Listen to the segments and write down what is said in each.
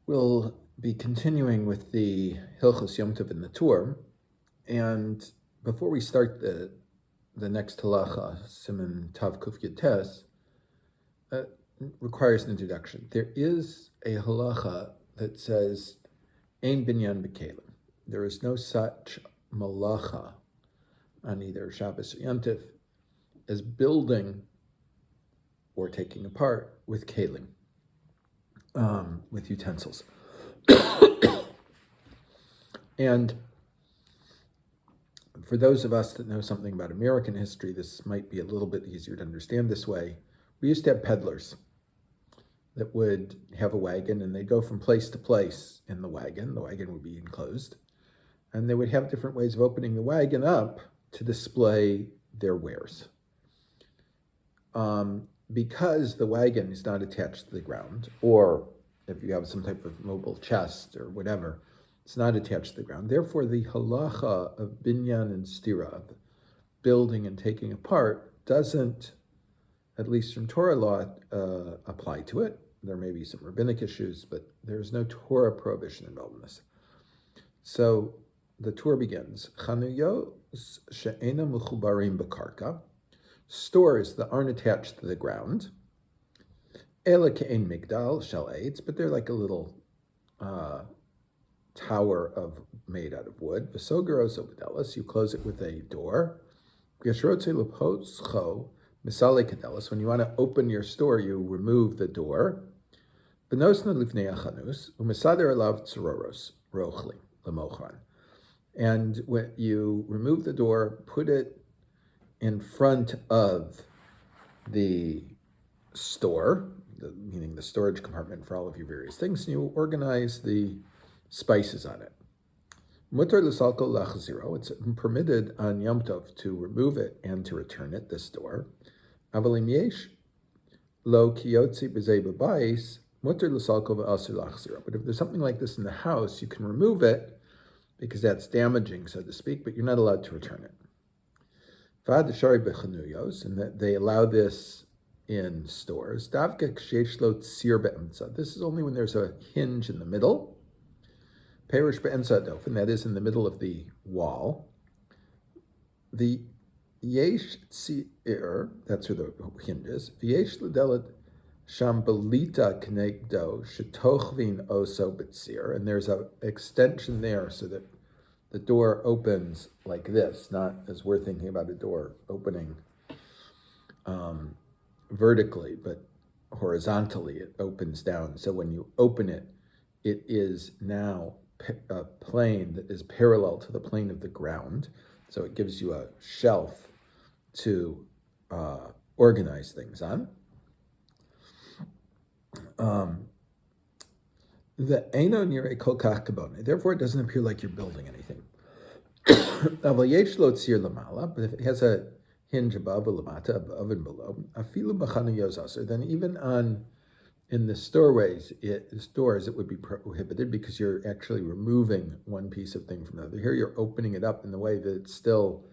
We'll be continuing with the Hilchos Yom Tov in the Tur, and before we start the next halacha, סימן Tav Kuf Yates, requires an introduction. There is a halacha that says, Ein binyan b'kelim. There is no such malacha on either Shabbos or Yom Tov as building or taking apart with kelim, with utensils. And for those of us that know something about American history, this might be a little bit easier to understand this way. We used to have peddlers that would have a wagon, and they'd go from place to place in the wagon. The wagon would be enclosed, and they would have different ways of opening the wagon up to display their wares. Because the wagon is not attached to the ground, or if you have some type of mobile chest or whatever, it's not attached to the ground. Therefore, the halacha of binyan and stira, of building and taking apart, doesn't, at least from Torah law, apply to it. There may be some rabbinic issues, but there's no Torah prohibition involved in this. So the Torah begins, Xanuyot she'enam Muchubarin b'Bekracca, stores that aren't attached to the ground, Ela ka'in Migdal shel eitz, but they're like a little tower made out of wood. וסוגר אותו בדלת, you close it with a door. וכשרוצה לפותחו מסלק הדלת, when you want to open your store, you remove the door. ונותנו לפני החנות, ומסדר עליו צרורות, רוכלין, למוכרן. And when you remove the door, put it in front of the store, meaning the storage compartment for all of your various things, and you organize the spices on it. Mותר lesleko להחזירו, it's permitted on Yom Tov to remove it and to return it, this door. אבל אם יש לו כיוצא בזה בבית, מותר לסלקו ואסור להחזירו. But if there's something like this in the house, you can remove it because that's damaging, so to speak, but you're not allowed to return it. Dshari b'Xanuyos, and that they allow this in stores. This is only when there's a hinge in the middle. Perish be'emsa dof, and that is in the middle of the wall. The yesh tzir, that's where the hinge is. Yesh l'delot sham belita knegdo shetochvin oso b'tzir, and there's an extension there so that the door opens like this, not as we're thinking about a door opening vertically, but horizontally. It opens down. So when you open it, it is now a plane that is parallel to the plane of the ground. So it gives you a shelf to organize things on. The eino nirei kol kach kabone. Therefore, it doesn't appear like you're building anything. But if it has a hinge above or lamata, above and below, afilu b'Xanuyot, then even in the stores, it would be prohibited because you're actually removing one piece of thing from the other. Here, you're opening it up in the way that it's still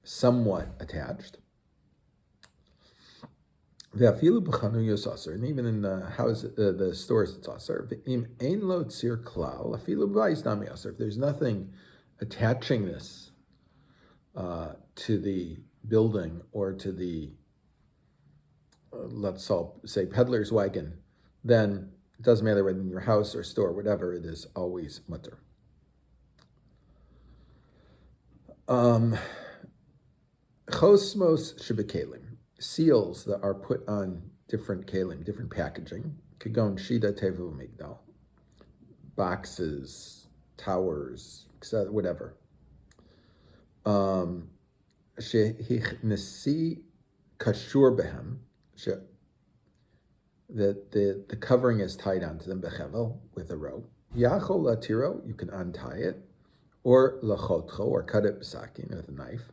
somewhat attached. And even in the house, the stores, it's aser. If there's nothing attaching this to the building or to the, let's all say, peddler's wagon, then it doesn't matter whether in your house or store, whatever, it is always mutar. Chosmos shebekelim, seals that are put on different kelim, different packaging, kagon shida tevu migdal, boxes, towers, whatever. Shehichnesi kashur behem, that the covering is tied onto them bechevel, with a rope. Yachol latiro, you can untie it, or lachotcho, or cut it b'sakin with a knife,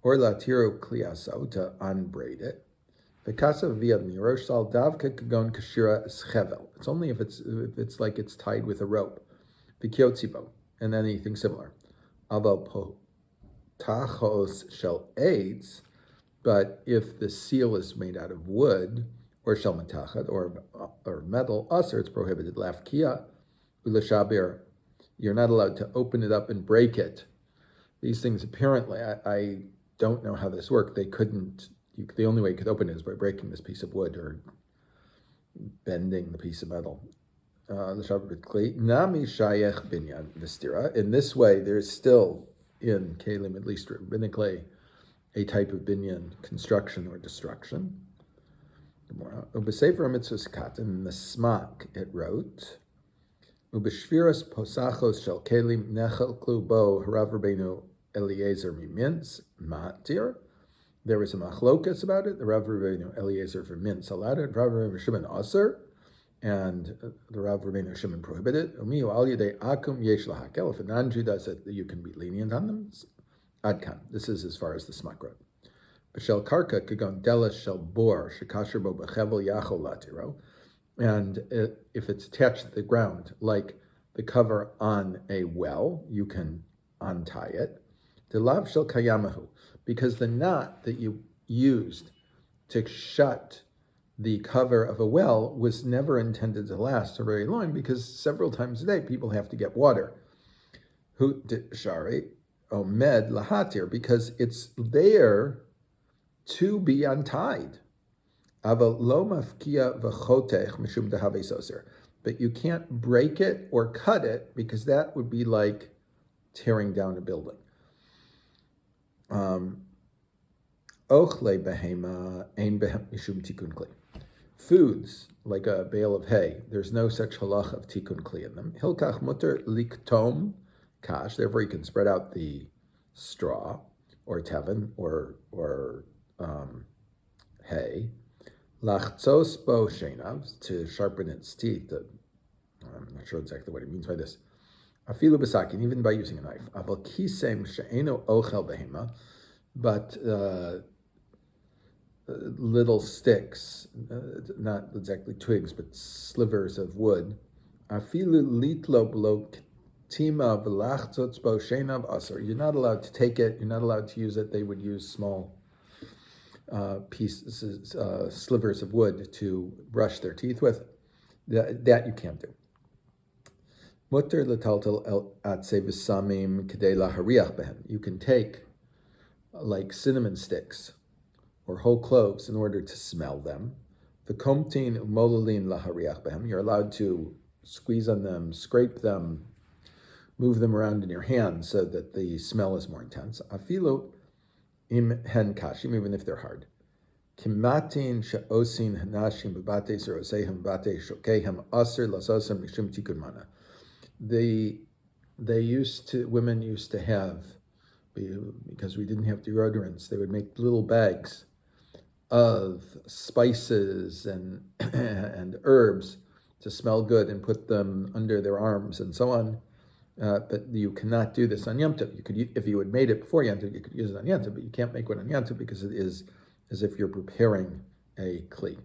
or latiro kliaso, to unbraid it. V'kasav v'yad miroshal davka kagon kashira schevel. It's only if it's like it's tied with a rope. V'kyotzebo, and anything similar. Aval potachos shel eitz, but if the seal is made out of wood, or shel matachat, or or metal, asur, it's prohibited. Lafkia, ulashabir, you're not allowed to open it up and break it. These things apparently, I don't know how this worked. They couldn't, the only way you could open it is by breaking this piece of wood or bending the piece of metal. In this way, there's still in Kalim, at least rabbinically, a type of binyan construction or destruction. Ubesefer mitzvos katan, in the smak it wrote, Ubeshviras posachos shel kelim nechelklu bo harav Rabbeinu Eliezer mimintz matir. There was a machlokas about it. The Rav Rabbeinu Eliezer for mintz allowed it. Rav Rabbeinu Shimon asur, and the Rav Rabbeinu Shimon prohibited. Umiyu al yedei akum yesh lahakel. If a non-Jew does it, you can be lenient on them. Adkan. This is as far as the smak wrote. B'shel karka kagon delas shel bor shekasher bo b'chevel yachol latiro. And if it's attached to the ground, like the cover on a well, you can untie it. The lav shel kayamahu, because the knot that you used to shut the cover of a well was never intended to last a very long, because several times a day people have to get water. Hu deshari omed lahatir, because it's there to be untied. But you can't break it or cut it, because that would be like tearing down a building. Foods, like a bale of hay, there's no such halach of tikkun kli in them. Hilkach mutar liktom kash, therefore you can spread out the straw, or tevin, or hay. Lachtzos bo sheinav, to sharpen its teeth. I'm not sure exactly what he means by this. Afilu b'sakin, even by using a knife. Aval kisem she'eno ochel behema, but little sticks, not exactly twigs, but slivers of wood. Afilu litlo b'lo tima v'lachtzos bo sheinav asur. You're not allowed to take it. You're not allowed to use it. They would use small pieces, slivers of wood to brush their teeth with. That you can't do. Mutar l'taltal el atze v'samim k'dei lahariach behem. You can take like cinnamon sticks or whole cloves in order to smell them. V'komtin u'molalin lahariach behem. You're allowed to squeeze on them, scrape them, move them around in your hands so that the smell is more intense. Afilu im hen kashim, even if they're hard. Kimatin she'osin hanashim b'batei zerosehem b'batei shokehem aser lasosem mishum tikkun mana. Women used to have, because we didn't have deodorants, they would make little bags of spices and and herbs to smell good and put them under their arms and so on. But you cannot do this on Yom Tov. You could, if you had made it before Yom Tov, you could use it on Yom Tov, but you can't make one on Yom Tov because it is as if you're preparing a kli.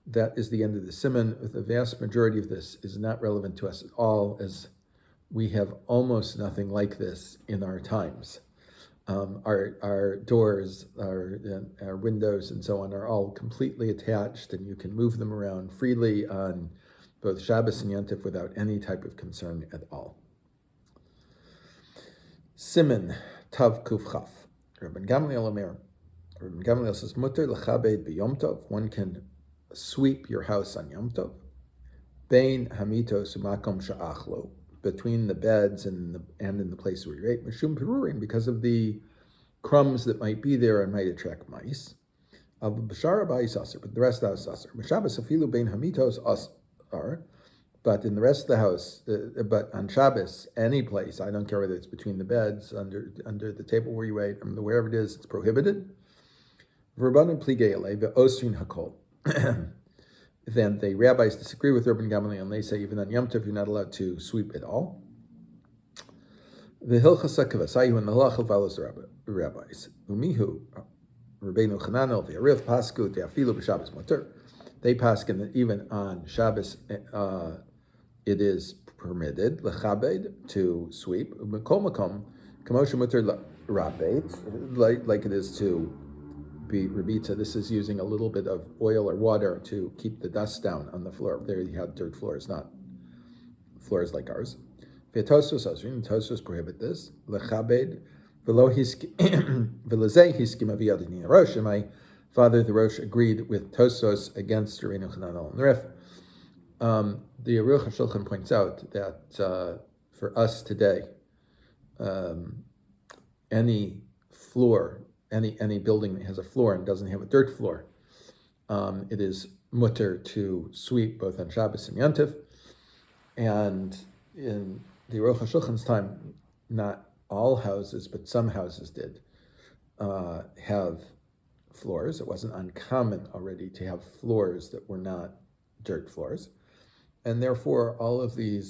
That is the end of the סימן. The vast majority of this is not relevant to us at all, as we have almost nothing like this in our times. Our doors, our windows, and so on are all completely attached, and you can move them around freely on both Shabbos and Yom Tov without any type of concern at all. סימן Tav Kuf Chaf. Rabban Gamliel Omer. Rabban Gamliel says, Mutar l'chabed b'Yom Tov. One can sweep your house on Yom Tov. Bein hamitos u'makom sha'achlo. Between the beds and in the place where you ate. Mishum perurin, because of the crumbs that might be there and might attract mice. Av b'shara ba'is aser, but the rest of the house aser. M'shabbos afilu bein hamitos aser. But in the rest of the house, but on Shabbos, any place, I don't care whether it's between the beds, under the table where you ate, wherever it is, it's prohibited. Then the rabbis disagree with Rabban Gamliel, and they say even on Yom Tov you're not allowed to sweep at all. The Hilchos Kavasayu and the halacha follows the rabbis. Umihu Rabbeinu Chananel v'Ariv Pasku te'afilu b'Shabbos Mutar. They paskin that even on Shabbos it is permitted lechabed to sweep. Like it is to rebitza. This is using a little bit of oil or water to keep the dust down on the floor. There you have dirt floors, not floors like ours. Tosos prohibit this. Lechabed v'lo v'lezeh hiskim avi adini rosh. And my father, the Rosh, agreed with Tosos against Rabbeinu Chananel and Rif. The Aruch HaShulchan points out that for us today, any floor, any building that has a floor and doesn't have a dirt floor, it is mutter to sweep both on Shabbos and Yom Tov. And in the Aruch HaShulchan's time, not all houses, but some houses did have floors. It wasn't uncommon already to have floors that were not dirt floors. And therefore, all of the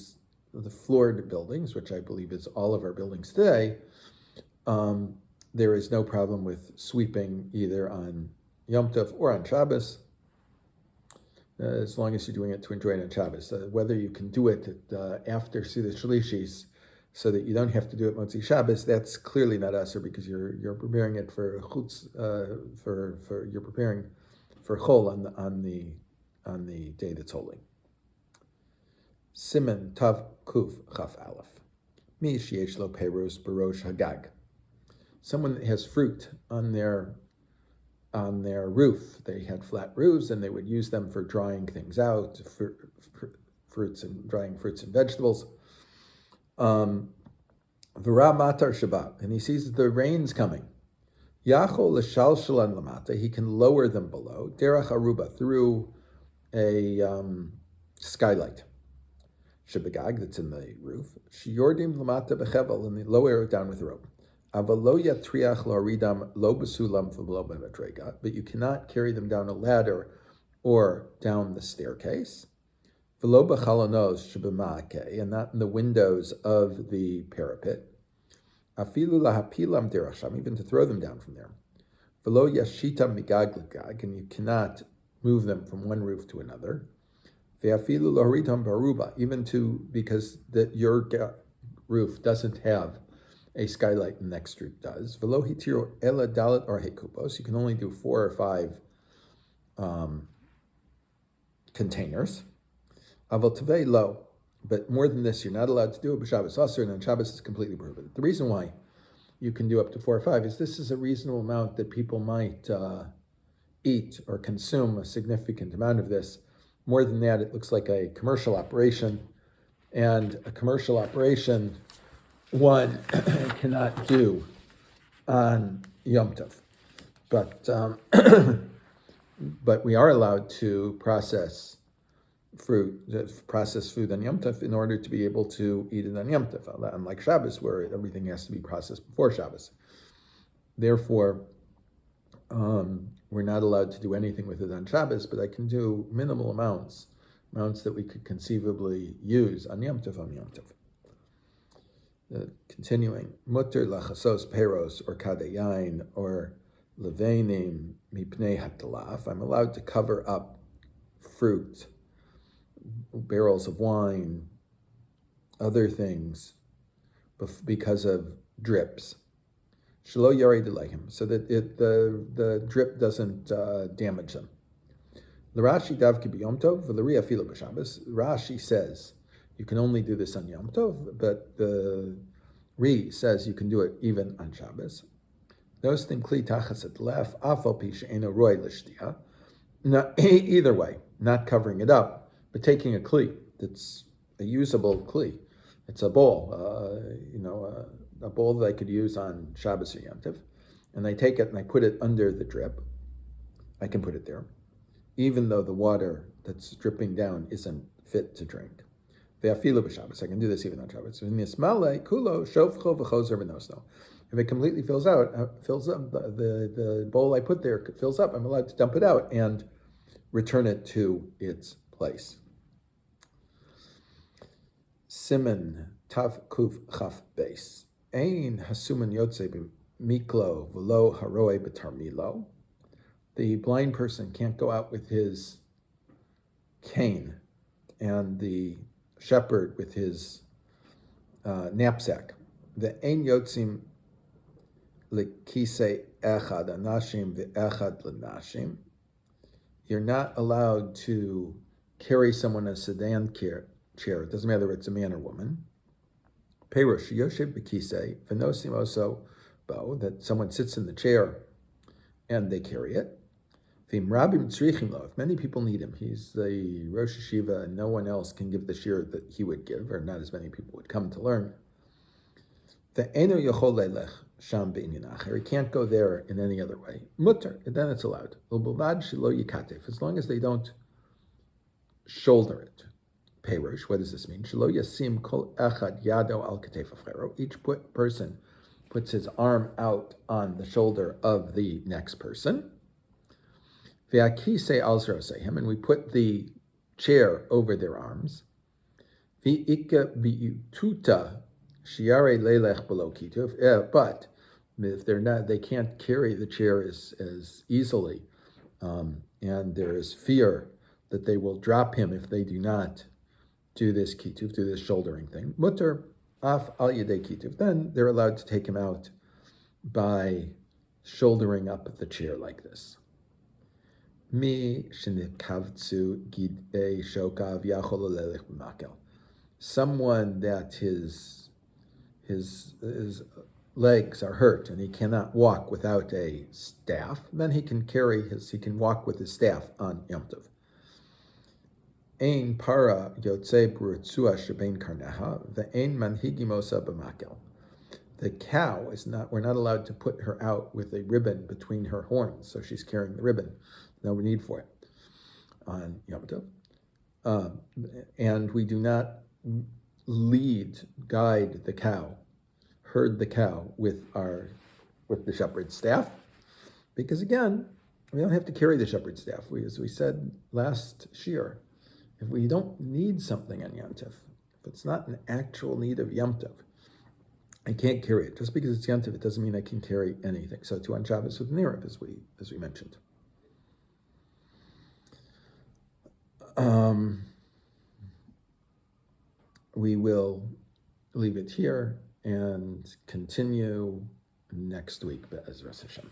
floored buildings, which I believe is all of our buildings today, there is no problem with sweeping either on Yom Tov or on Shabbos, as long as you're doing it to enjoy it on Shabbos. Whether you can do it after Seder Shlishis, so that you don't have to do it Motzi Shabbos, that's clearly not asur, because you're preparing it for chutz, you're preparing for chol on the day that's holy. Siman Tav Kuf Chaf Aleph. Mi sheyesh lo peros barosh hagag. Someone that has fruit on their roof. They had flat roofs, and they would use them for drying things out, drying fruits and vegetables. V'ra matar Shabbat, and he sees the rain's coming. Yachol l'shal shalan lamata, he can lower them below. Derech aruba, through a skylight. Shebegag, that's in the roof. Shiyordim lamata bechevel, and they lower it down with a rope. Avalo yatriach lo'aridam lo b'sulam v'lo b'madrega, but you cannot carry them down a ladder or down the staircase. V'lo b'chalonos shebema'akeh, and not in the windows of the parapet. Afilu lahapilam deracham, even to throw them down from there. V'lo yashitam migag l'gag, and you cannot move them from one roof to another. Ve'afilu lo'aridam baruba, even because your roof doesn't have a skylight, and the next roof does. V'lo hitiro ela dalet or hekupos, you can only do 4 or 5 containers. Aval tevei lo, but more than this, you're not allowed to do it b'Shabbos asur, and on Shabbos it's completely prohibited. The reason why you can do up to 4 or 5 is this is a reasonable amount that people might eat or consume, a significant amount of this. More than that, it looks like a commercial operation, and a commercial operation one cannot do on Yom Tov. But we are allowed to process food on Yom Tov in order to be able to eat it on Yom Tov, unlike Shabbos, where everything has to be processed before Shabbos. Therefore, we're not allowed to do anything with it on Shabbos, but I can do minimal amounts that we could conceivably use on Yom Tov. Continuing, mutar lachasos peros or ka'in or levenim mipnei hadlaf. I'm allowed to cover up fruit, barrels of wine, other things, because of drips. Shelo yared leihim, so that the drip doesn't damage them. L'Rashi davki b'Yom Tov v'l'ri afilu b'Shabbos. Rashi says you can only do this on Yom Tov, but the Ri says you can do it even on Shabbos. Either way, not covering it up, but taking a kli that's a usable kli. It's a bowl, a bowl that I could use on Shabbos or Yom Tov, and I take it and I put it under the drip. I can put it there, even though the water that's dripping down isn't fit to drink. Ve'afilu b'Shabbos, I can do this even on Shabbos. If it completely fills up, the bowl I put there fills up, I'm allowed to dump it out and return it to its place. Siman Tav Kuf Chaf Beis. Ein hasuman yotze b'miklo v'lo haroe b'tarmilo. The blind person can't go out with his cane, and the shepherd with his knapsack. The ein yotzim lekise echad anashim ve'echad lenashim. You're not allowed to carry someone in a sedan chair. It doesn't matter if it's a man or woman. Perush yoshev b'kisei v'nosim oso bo, that someone sits in the chair and they carry it. If many people need him, he's the Rosh Yeshiva and no one else can give the shir that he would give, or not as many people would come to learn. He can't go there in any other way. Mutar, and then it's allowed. As long as they don't shoulder it. Perush, what does this mean? Each person puts his arm out on the shoulder of the next person. And we put the chair over their arms. But if they're not, they can't carry the chair as easily, and there is fear that they will drop him if they do not do this kituf, do this shouldering thing. Mutar af al yedei kituf. Then they're allowed to take him out by shouldering up the chair like this. Someone that his legs are hurt and he cannot walk without a staff, then he can walk with his staff on Yom Tov. Ein para k'yוצא ברצועה שבין קרניה ואין מנהיגים אותה במקל. The cow we're not allowed to put her out with a ribbon between her horns, so she's carrying the ribbon. No need for it on Yom Tov. And we do not guide the cow, herd the cow with the shepherd's staff, because again, we don't have to carry the shepherd's staff. As we said last shir, if we don't need something on Yom Tov, if it's not an actual need of Yom Tov, I can't carry it. Just because it's Yom Tov, it doesn't mean I can carry anything. So too on Shabbos with Nirav, as we mentioned. We will leave it here and continue next week, Be'ezras Hashem.